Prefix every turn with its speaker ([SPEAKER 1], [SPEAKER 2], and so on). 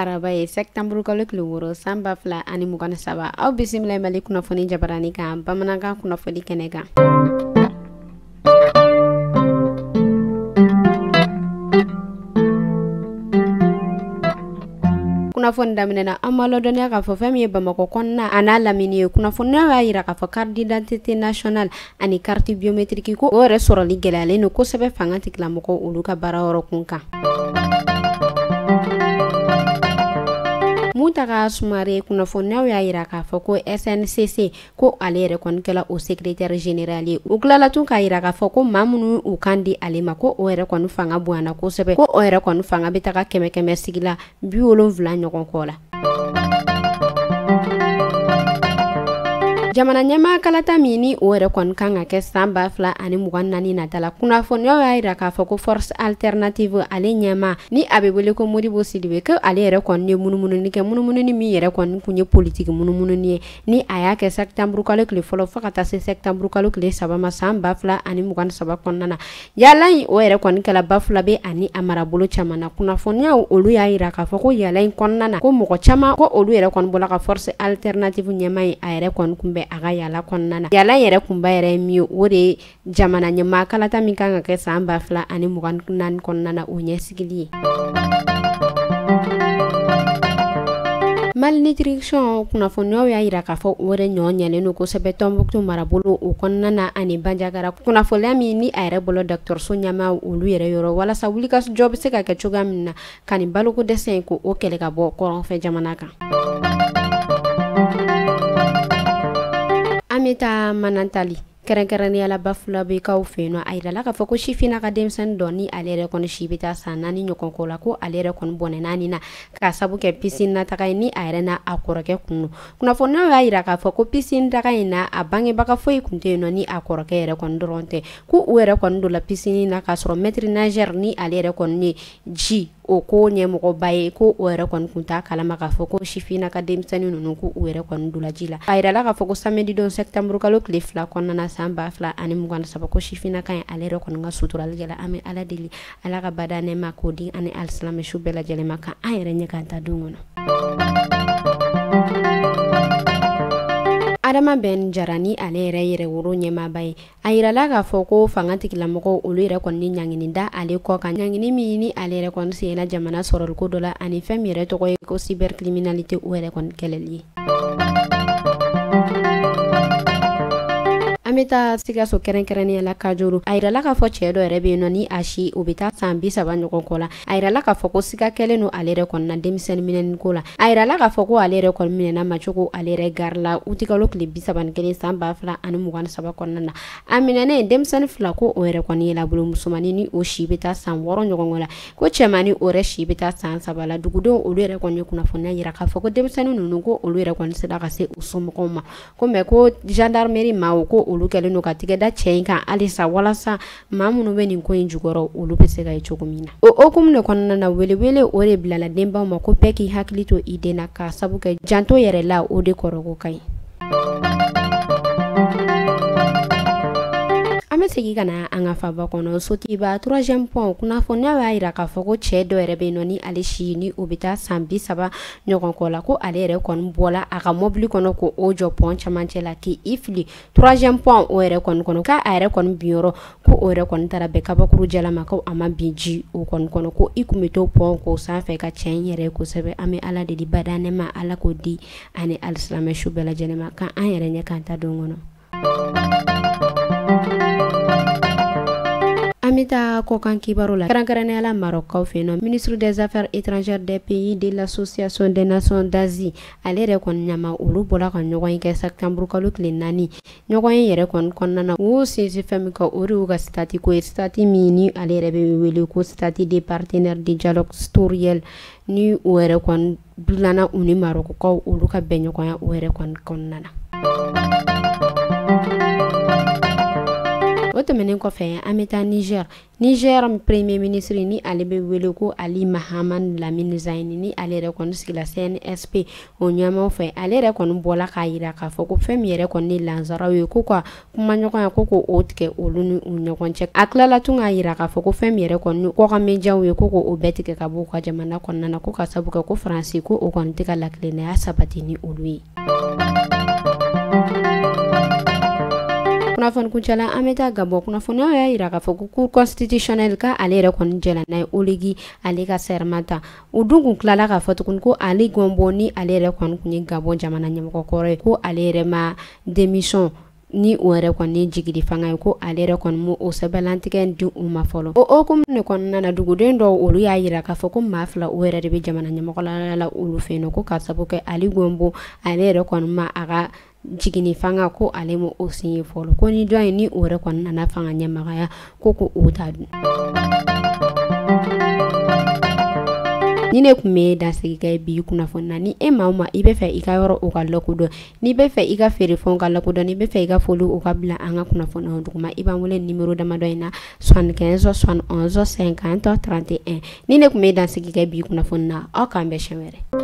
[SPEAKER 1] araba ye septembre kalo tile wɔɔrɔ san 2023 aw bisimila mali kunnafoni jabarani kan bamanankan kunnafoni kɛnɛ kan. Kunnafoni daminɛna an ma lɔdɔniya k'a fɔ fɛn min ye Bamakɔ kɔnɔna a n'a lamini ye kunnafoniya b'a yira k'a fɔ carte d'identité nationale ani carte biométrique ko o yɛrɛ sɔrɔli gɛlɛyalen don kosɛbɛ fanga tigilamɔgɔw olu ka baara yɔrɔ kun kan. Mutaka Sumare kunnafoniyaw y'a yira k'a fɔ ko SNCC ko ale yɛrɛ kɔni kɛla o secrétaire général ye u tilala tun k'a yira k'a fɔ ko maa minnu u kan di ale ma ko o yɛrɛ kɔni fanga bonyana kosɛbɛ ko o yɛrɛ kɔni fanga bɛ taga 100 sigi la 70 ɲɔgɔn kɔ la. Jamana ɲɛmaa kalata min ni o yɛrɛ kɔni kan ka kɛ san 2024 nata la kunnafoniyaw y'a yira k'a fɔ ko force alternative ale ɲɛmaa ni a bɛ wele ko Modibo Sidibe ko ale yɛrɛ kɔni ye munumununi kɛ munumununi min yɛrɛ kɔni kun ye politique munumununi ye ni a y'a kɛ septembre kalo tile fɔlɔ fo ka taa se septembre kalo tile 3 ma san 2023 kɔnɔna na yala in o yɛrɛ kɔni kɛla bafula bɛ ani a marabolo caman na kunnafoniyaw olu y'a yira k'a fɔ ko yala in kɔnɔna na ko mɔgɔ caman ko olu yɛrɛ kɔni bɔla ka force alternative ɲɛmaa ye a yɛrɛ kɔni kun bɛ a ka yala kɔnɔna na yala yɛrɛ kunba yɛrɛ min ye o de ye jamana ɲɛmaa kalata min kan ka kɛ san 2024 kɔnɔna na o ɲɛsigili ye. Malnutrition kunnafoniyaw y'a yira k'a fɔ o yɛrɛ ɲɔgɔn ɲɛlen don kosɛbɛ Tɔnbuktu marabolo o kɔnɔna na ani Bandiagara kunnafoniya min ni a yɛrɛ bolo dɔgɔtɔrɔso ɲɛmaa olu yɛrɛ yɔrɔ walasa wulikajɔ bɛ se ka kɛ cogoya min na ka nin baloko dɛsɛ in ko o kɛlɛ ka bɔ kɔrɔnfɛ jamana kan. Amita Manantali kɛrɛnkɛrɛnnenya la Bafulabe kaw fɛ yen nɔ a yirala k'a fɔ ko Sifina ka denmisɛnnin dɔ ni ale yɛrɛ kɔni si bɛ taa san 4 ɲɔgɔn kɔ la ko ale yɛrɛ kɔni bɔnɛna nin na k'a sabu kɛ piscine nataga ye ni a yɛrɛ n'a a kɔrɔkɛ kun. Kunnafoniyaw y'a yira k'a fɔ ko piscine taga in na a bangebaga foyi kun tɛ yen nɔ ni a kɔrɔkɛ yɛrɛ kɔni dɔrɔn tɛ ko u yɛrɛ kɔni don la piscine na k'a sɔrɔ maître nageur ni ale yɛrɛ kɔni ye ji o ko ɲɛmɔgɔba ye ko o yɛrɛ kɔni kun t'a kalama k'a fɔ ko Sifina ka denmisɛnnin ninnu ko u yɛrɛ kɔni donna ji la a yirala k'a fɔ ko samedi don septembre kalo tile 2 kɔnɔna na san 2023 ko Sifina ka ɲi ale yɛrɛ kɔni ka suturali kɛla an bɛ Ala deli Ala ka bada nɛɛma k'o di ani alisilamɛ su bɛɛ lajɛlen ma kan an yɛrɛ ɲɛ k'an ta don kɔnɔ. Adama Ben Jarani ale yɛrɛ yɛrɛ woro ɲɛmaaba ye a yirala k'a fɔ ko fanga tigilamɔgɔw olu yɛrɛ kɔni ɲangini da ale kɔ kan ɲangini min ni ale yɛrɛ kɔni sela jamana sɔrɔliko dɔ la ani fɛn min yɛrɛ tɔgɔ ye ko cybercriminalité o yɛrɛ kɔni kɛlɛli ye. An bɛ taa Sikaso kɛrɛnkɛrɛnnenya la Kajuru a yirala k'a fɔ cɛ dɔ yɛrɛ bɛ yen nɔ ni a si o bɛ taa san 30 ɲɔgɔn kɔ la a yirala k'a fɔ ko Sika kɛlen don ale yɛrɛ kɔni na denmisɛnnin minɛni ko la a yirala k'a fɔ ko ale yɛrɛ kɔni minɛna macogo ale yɛrɛ gari la utikalo tile 31 san 2023 kɔnɔna na a minɛnen denmisɛnnin 2 ko o yɛrɛ kɔni ye labolo musomanin ni o si bɛ taa san 6 ɲɔgɔn la ko cɛmannin o yɛrɛ si bɛ taa san 3 la dugudenw olu yɛrɛ kɔni ye kunnafoniya yira k'a fɔ ko denmisɛnnin ninnu ko olu yɛrɛ kɔni sera ka se u somɔgɔw ma ko mais ko gendarmerie maaw ko olu kɛlen don ka tigɛda cɛ in kan halisa walasa maa minnu bɛ nin ko in jukɔrɔ olu bɛ se ka ye cogo min na o hukumu de kɔnɔna na welewele o de bilala denbaw ma ko bɛɛ k'i hakili to i den na k'a sabu kɛ janto yɛrɛ la o de kɔrɔko ka ɲi. An bɛ segin ka na an ka faba kɔnɔ Sotiba 3e point kunnafoniya y'a yira k'a fɔ ko cɛ dɔ yɛrɛ bɛ yen nɔ ni ale si ni o bɛ taa san 30 ɲɔgɔn kɔ la ko ale yɛrɛ kɔni bɔla a ka mobili kɔnɔ ko o jɔ pont camancɛ la k'i fili 3e point o yɛrɛ kɔni kɔnɔ k'a yɛrɛ kɔni binyɔrɔ ko o yɛrɛ kɔni taara bɛn kabakuru jalama ko a ma bin ji o kɔni kɔnɔ ko i kun bɛ to pont ko sanfɛ ka cɛ in yɛrɛ kosɛbɛ an bɛ Ala deli bada nɛɛma Ala k'o di ani alisilamɛ su bɛɛ lajɛlen ma kan an yɛrɛ ɲɛ k'an ta don kɔnɔ. Amita kokan kibaru la kɛrɛnkɛrɛnnenya la Marocaw fɛ yen nɔ ministre des affaires étrangères des pays de l'association des nations d'Asie ale yɛrɛ kɔni ɲama olu bɔla ka ɲɔgɔn ye kɛ septembre kalo tile 4 ɲɔgɔn ye yɛrɛ kɔni kɔnɔna na u sinsin fɛn min kan o de y'u ka stati ko ye stati min ni ale yɛrɛ bɛ wele ko stati des partenaires de dialogue sectoriel ni o yɛrɛ kɔni bilana u ni Marocaw olu ka bɛn ɲɔgɔnya o yɛrɛ kɔni kɔnɔna na. O tɛmɛnen kɔfɛ an bɛ taa Niger premier ministre ni ale bɛ wele ko Ali Mahamane Lamine Zaïni ni ale yɛrɛ kɔni sigila CNSP o ɲɛmaw fɛ ale yɛrɛ kɔni bɔla k'a yira k'a fɔ ko fɛn min yɛrɛ kɔni ni lanzaraw ye ko ka kuma ɲɔgɔnya ko o tigɛ olu ni u ɲɔgɔn cɛ a tilala tun k'a yira k'a fɔ ko fɛn min yɛrɛ kɔni kɔkanmejaw ye ko o bɛɛ tigɛ ka bɔ u ka jamana kɔnɔna na ko ka sabu kɛ ko Faransi ko o kɔni tɛ ka lakilenaya sabati ni olu ye. Kunnafoni kuncɛla an bɛ taa Gabon kunnafoniyaw y'a yira k'a fɔ ko cour constitutionnelle ka ale yɛrɛ kɔni jɛla n'a ye Oligui ale ka serment ta o dun kun tilala k'a fɔ tuguni ko Ali Bongo ni ale yɛrɛ kɔni kun ye Gabon jamana ɲɛmɔgɔ kɔrɔ ye ko ale yɛrɛ ma démission ni o yɛrɛ kɔni jigidi fanga ye ko ale yɛrɛ kɔni mo o sɛbɛlantigɛ di u ma fɔlɔ o hukumu de kɔnɔna na duguden dɔw olu y'a yira k'a fɔ ko maa fila o yɛrɛ de bɛ jamana ɲɛmɔgɔ la olu fɛ yen ko ka sabu kɛ Ali Bongo ale yɛrɛ kɔni ma a ka jigini fanga ko ale mo o signé fɔlɔ ko ni dɔn ni o yɛrɛ kɔni nana fanga ɲɛmagaya ko o ta dun. Ni ne kun bɛ dansigi kɛ bi kunnafoni na ni e maa o maa i bɛ fɛ i ka yɔrɔ o ka lakodɔn n'i bɛ fɛ i ka feerefɛnw ka lakodɔn n'i bɛ fɛ i ka foli o ka bila an ka kunnafoniyaw duguma i b'an wele numéro damadɔ in na 75 71 50 31 ni ne kun bɛ dansigi kɛ bi kunnafoni na aw k'an bɛn siɲɛ wɛrɛ.